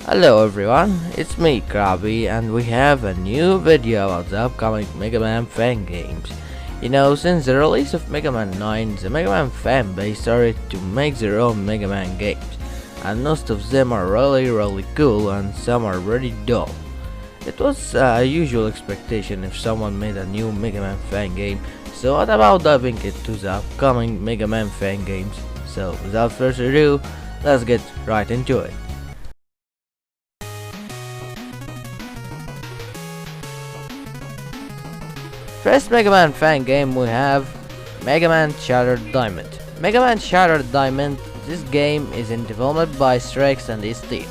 Hello everyone, it's me Krabby and we have a new video about the upcoming MegaMan Fangames. Since the release of Mega Man 9, the MegaMan fanbase started to make their own Mega Man games, and most of them are really cool and some are very dull. It was a usual expectation if someone made a new Mega Man fan game, so what about diving into the upcoming Mega Man Fangames? So without further ado, let's get right into it. First Mega Man fan game we have Mega Man Shattered Diamond. Mega Man Shattered Diamond, this game is in development by Strix and his team.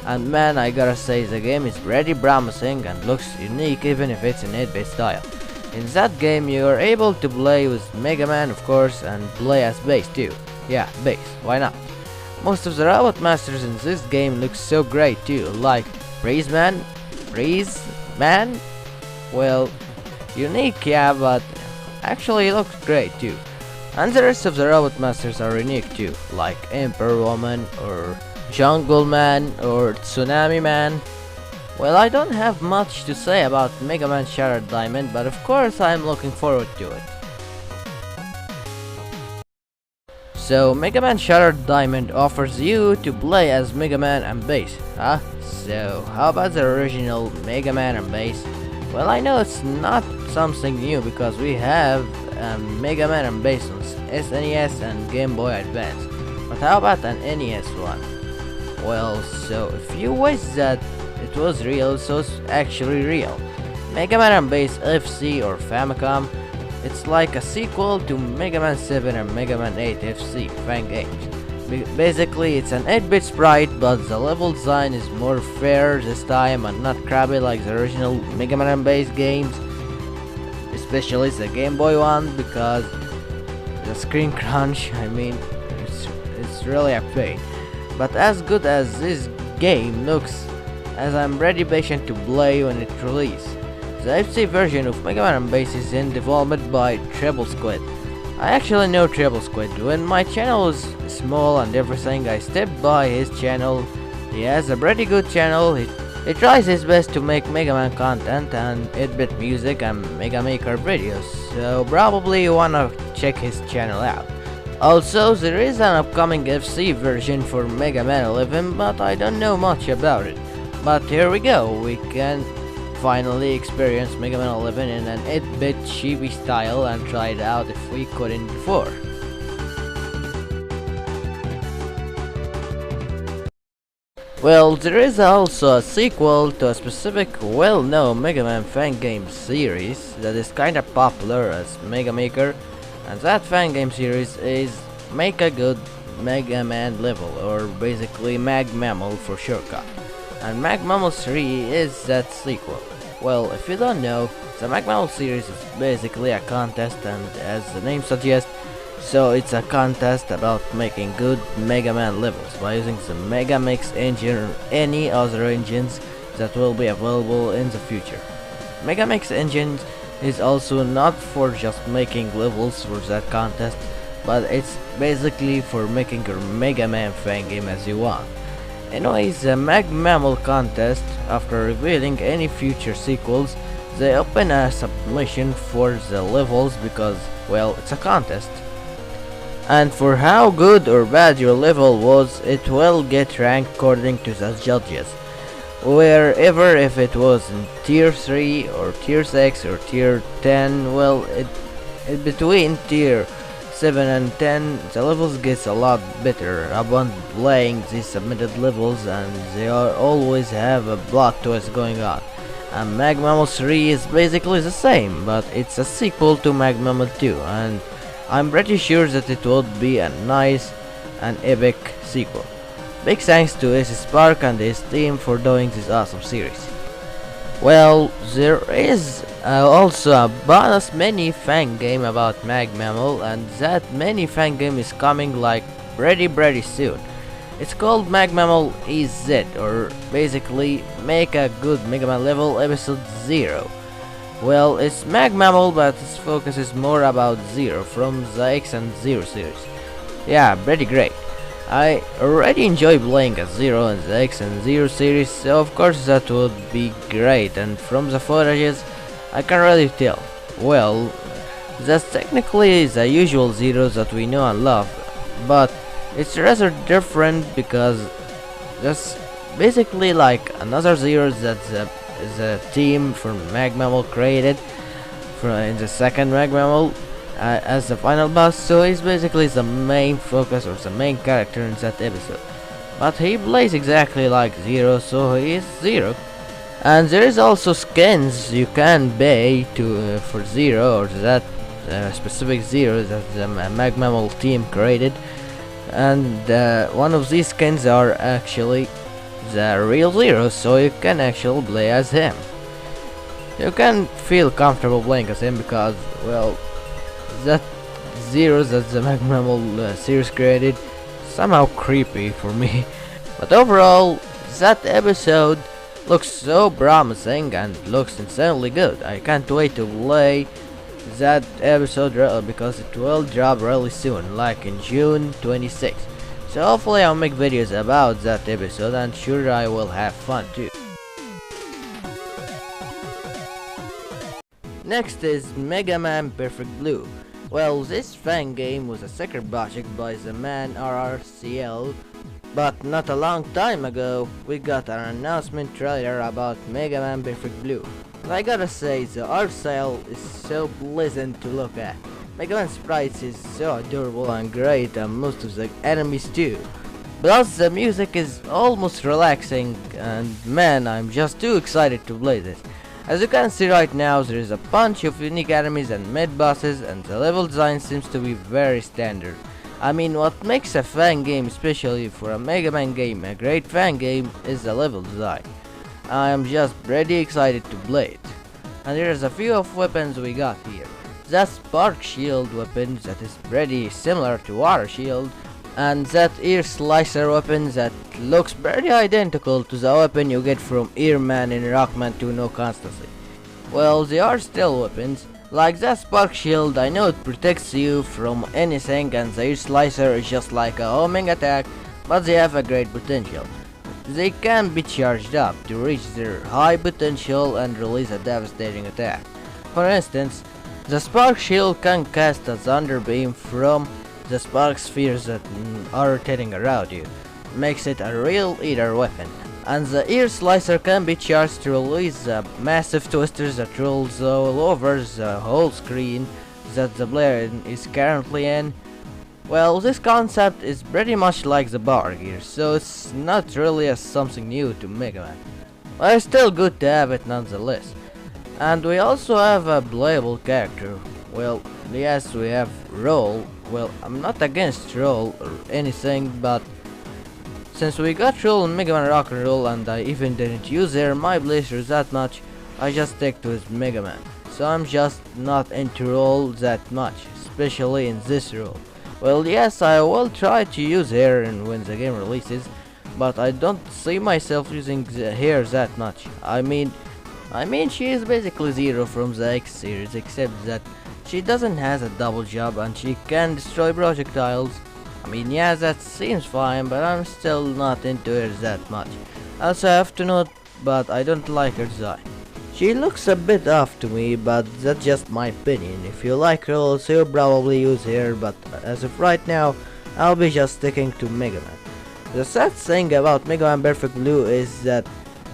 And man, I gotta say the game is pretty promising and looks unique even if it's in 8-bit style. In that game you are able to play with Mega Man of course and play as Bass too. Yeah, Bass, why not? Most of the robot masters in this game look so great too, like Freeze Man, well, unique, yeah, but actually it looks great too. And the rest of the robot masters are unique too, like Emperor Woman or Jungle Man or Tsunami Man. Well, I don't have much to say about Mega Man Shattered Diamond, but of course I'm looking forward to it. So Mega Man Shattered Diamond offers you to play as Mega Man and Bass, huh? So how about the original Mega Man and Bass? Well, I know it's not something new because we have Mega Man and Bass on SNES and Game Boy Advance. But how about an NES one? Well, so if you wish that it was real, so it's actually real. Mega Man and Bass FC or Famicom, it's like a sequel to Mega Man 7 and Mega Man 8 FC Fangames. Basically, it's an 8-bit sprite, but the level design is more fair this time and not crabby like the original Mega Man and Bass games, especially the Game Boy one, because the screen crunch, I mean, it's really a pain. But as good as this game looks, as I'm ready patient to play when it releases. The FC version of Mega Man and Bass is in development by Treble Squid. I actually know Treble Squid. When my channel was small and everything, I stepped by his channel. He has a pretty good channel. He tries his best to make Mega Man content and 8-bit music and MegaMaker videos, so probably you wanna check his channel out. Also, there is an upcoming FC version for Mega Man 11, but I don't know much about it. But here we go, we can finally experience Mega Man 11 in an 8-bit chibi style and try it out if we couldn't before. Well, there is also a sequel to a specific well-known Mega Man Fangame series that is kinda popular as MegaMaker, and that Fangame series is Make a Good Mega Man Level, or basically MagMammal for shortcut. And MagMammal 3 is that sequel. Well, if you don't know, the MagMammal series is basically a contest, and as the name suggests, so it's a contest about making good Mega Man levels by using the MegaMix engine or any other engines that will be available in the future. MegaMix engine is also not for just making levels for that contest, but it's basically for making your Mega Man fan game as you want. Anyways, the MagMammal contest, after revealing any future sequels, they open a submission for the levels because, well, it's a contest. And for how good or bad your level was, it will get ranked according to the judges. Wherever, if it was in tier 3 or tier 6 or tier 10, well, in between tier 7 and 10, the levels gets a lot better upon playing these submitted levels, and they always have a plot twist going on. And MagMammal 3 is basically the same, but it's a sequel to MagMammal 2, and I'm pretty sure that it would be a nice and epic sequel. Big thanks to Ace Spark and his team for doing this awesome series. Well, there is also a bonus mini fan game about MagMammal, and that mini fan game is coming like pretty soon. It's called MagMammal EZ, or basically Make a Good Mega Man Level Episode 0. Well, it's MagMammal, but its focus is more about Zero from the X and Zero series. Yeah, pretty great. I already enjoy playing as Zero in the X and Zero series, so of course that would be great, and from the footages I can really tell. Well, that's technically the usual Zero that we know and love, but it's rather different because that's basically like another Zero that the team from MegaMan created in the second MegaMan as the final boss, so he's basically the main focus or the main character in that episode. But he plays exactly like Zero, so he is Zero. And there is also skins you can buy to for Zero or that specific Zero that the MegaMan team created. And one of these skins are actually the real Zero, so you can actually play as him. You can feel comfortable playing as him because, well, that Zero that the MegaMan series created somehow creepy for me. But overall, that episode looks so promising and looks insanely good. I can't wait to play that episode because it will drop really soon, like in June 26th. So hopefully I'll make videos about that episode, and sure I will have fun too. Next is MegaMan Perfect Blue. Well, this fan game was a secret project by the man RRCL, but not a long time ago we got an announcement trailer about MegaMan Perfect Blue. And I gotta say, the art style is so pleasant to look at. MegaMan sprites is so adorable and great, and most of the enemies too. Plus the music is almost relaxing, and man, I'm just too excited to play this. As you can see right now, there is a bunch of unique enemies and mid-bosses, and the level design seems to be very standard. I mean, what makes a fan game, especially for a MegaMan game, a great fan game, is the level design. I am just pretty excited to play it. And here's a few of weapons we got here. That Spark Shield weapon that is pretty similar to Water Shield, and that Ear Slicer weapon that looks pretty identical to the weapon you get from Earman in Rockman 2 No Constancy. Well, they are still weapons. Like that Spark Shield, I know it protects you from anything, and the Ear Slicer is just like a homing attack, but they have a great potential. They can be charged up to reach their high potential and release a devastating attack. For instance, the Spark Shield can cast a Thunder Beam from the spark spheres that are rotating around you. Makes it a real eater weapon. And the Ear Slicer can be charged to release the massive twisters that rolls all over the whole screen that the player is currently in. Well, this concept is pretty much like the bar gear, so it's not really something new to MegaMan. But it's still good to have it nonetheless. And we also have a playable character. Well, yes, we have Roll. Well, I'm not against Roll or anything, but since we got Roll in MegaMan Rock and Roll and I even didn't use her my playthrough that much, I just stick to his MegaMan. So I'm just not into Roll that much, especially in this role. Well, yes, I will try to use her when the game releases, but I don't see myself using her that much. I mean, she is basically Zero from the X series, except that she doesn't has a double jump and she can destroy projectiles. I mean, yeah, that seems fine, but I'm still not into her that much. Also, I have to note, but I don't like her design. She looks a bit off to me, but that's just my opinion. If you like her also, you'll probably use her, but as of right now, I'll be just sticking to MegaMan. The sad thing about MegaMan Perfect Blue is that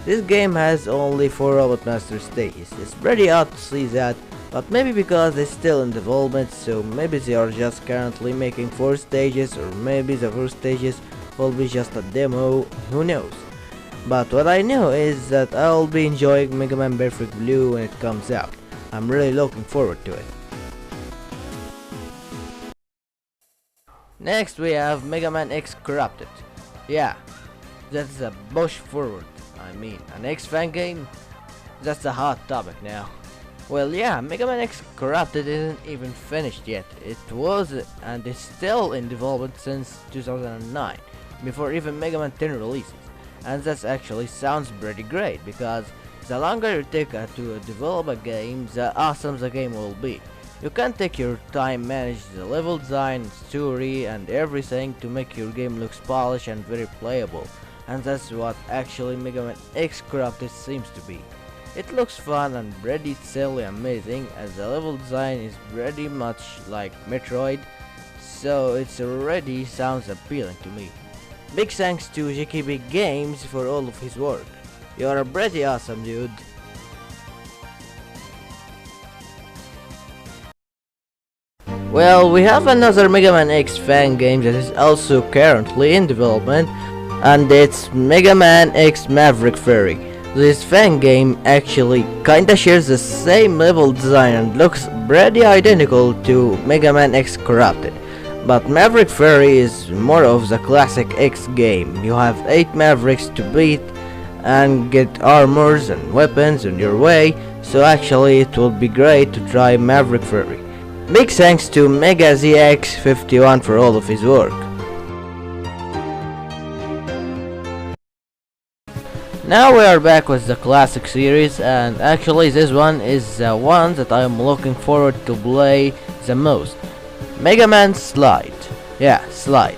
this game has only 4 Robot Master stages. It's pretty odd to see that, but maybe because it's still in development, so maybe they are just currently making 4 stages, or maybe the 4 stages will be just a demo, who knows. But what I know is that I'll be enjoying MegaMan Perfect Blue when it comes out. I'm really looking forward to it. Next we have MegaMan X Corrupted. Yeah, that's a push forward. I mean, an X fan game? That's a hot topic now. Well, yeah, MegaMan X Corrupted isn't even finished yet. It was and is still in development since 2009, before even MegaMan 10 releases. And that actually sounds pretty great, because the longer you take to develop a game, the awesome the game will be. You can take your time, manage the level design, story and everything to make your game looks polished and very playable. And that's what actually MegaMan X Corrupted seems to be. It looks fun and pretty silly amazing, as the level design is pretty much like Metroid, so it already sounds appealing to me. Big thanks to JKB Games for all of his work. You're a pretty awesome dude. Well, we have another MegaMan X fan game that is also currently in development, and it's MegaMan X Maverick Ferry. This fan game actually kinda shares the same level design and looks pretty identical to MegaMan X Corrupted. But Maverick Ferry is more of the classic X game. You have 8 Mavericks to beat and get armors and weapons on your way, so actually it will be great to try Maverick Ferry. Big thanks to MegaZX51 for all of his work. Now we are back with the classic series, and actually this one is the one that I am looking forward to play the most. MegaMan Slide. Yeah, Slide.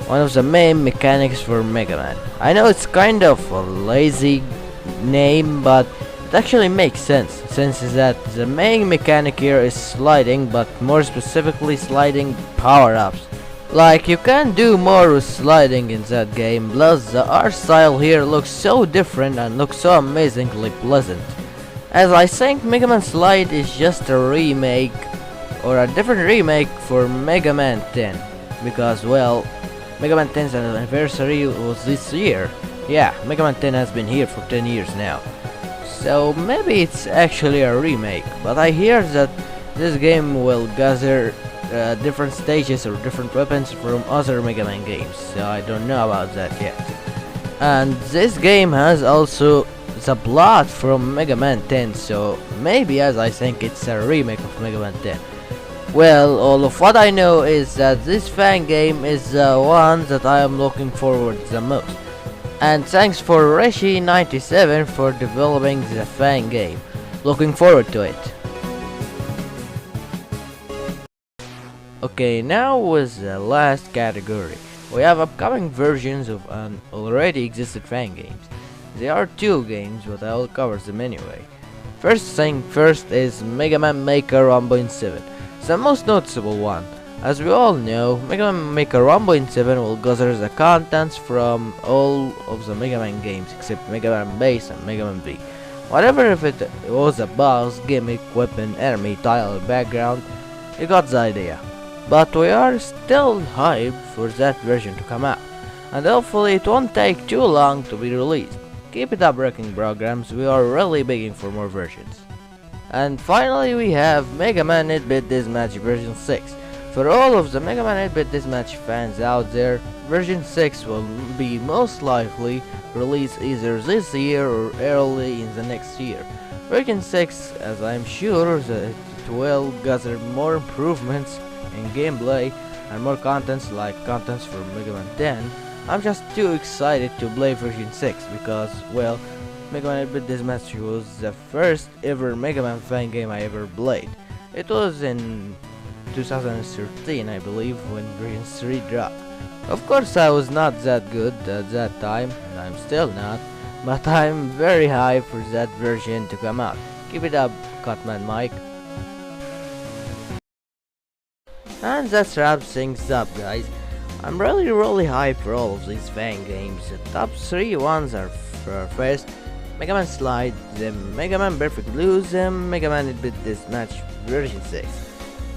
One of the main mechanics for MegaMan. I know it's kind of a lazy name, but it actually makes sense, since that the main mechanic here is sliding, but more specifically sliding power-ups. Like, you can do more with sliding in that game, plus the art style here looks so different and looks so amazingly pleasant. As I think MegaMan Slide is just a remake, or a different remake for MegaMan 10, because well, MegaMan 10's anniversary was this year. Yeah, MegaMan 10 has been here for 10 years now. So maybe it's actually a remake, but I hear that this game will gather different stages or different weapons from other MegaMan games, so I don't know about that yet. And this game has also the plot from MegaMan 10, so maybe as I think it's a remake of MegaMan 10. Well, all of what I know is that this fan game is the one that I am looking forward the most. And thanks for Reshi97 for developing the fan game. Looking forward to it. Okay, now with the last category. We have upcoming versions of an already existed fan games. There are 2 games, but I'll cover them anyway. First thing first is MegaMan Maker 1.7. The most noticeable one. As we all know, MegaMaker 1.7 will gather the contents from all of the MegaMan games except MegaMan Bass and MegaMan B. Whatever if it was a boss, gimmick, weapon, enemy, tile, background, you got the idea. But we are still hyped for that version to come out, and hopefully it won't take too long to be released. Keep it up, Wrecking Programs, we are really begging for more versions. And finally we have MegaMan 8-Bit Deathmatch version 6. For all of the MegaMan 8-Bit Deathmatch fans out there, version 6 will be most likely released either this year or early in the next year. Version 6, as I'm sure that it will gather more improvements in gameplay and more contents like contents from MegaMan 10. I'm just too excited to play version 6 because, well, MegaMan 8-Bit Deathmatch was the first ever MegaMan fan game I ever played. It was in 2013, I believe, when version 3 dropped. Of course I was not that good at that time, and I'm still not, but I'm very hyped for that version to come out. Keep it up, Cutman Mike. And that wraps things up, guys. I'm really hyped for all of these fan games. The top 3 ones are first MegaMan Slide, then MegaMan Perfect Blues, and MegaMan 8-Bit Deathmatch version 6.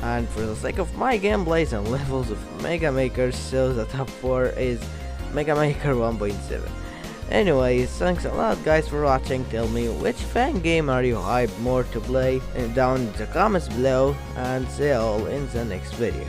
And for the sake of my gameplays and levels of MegaMaker, so the top 4 is MegaMaker 1.7. Anyways, thanks a lot guys for watching. Tell me which fan game are you hyped more to play down in the comments below, and see you all in the next video.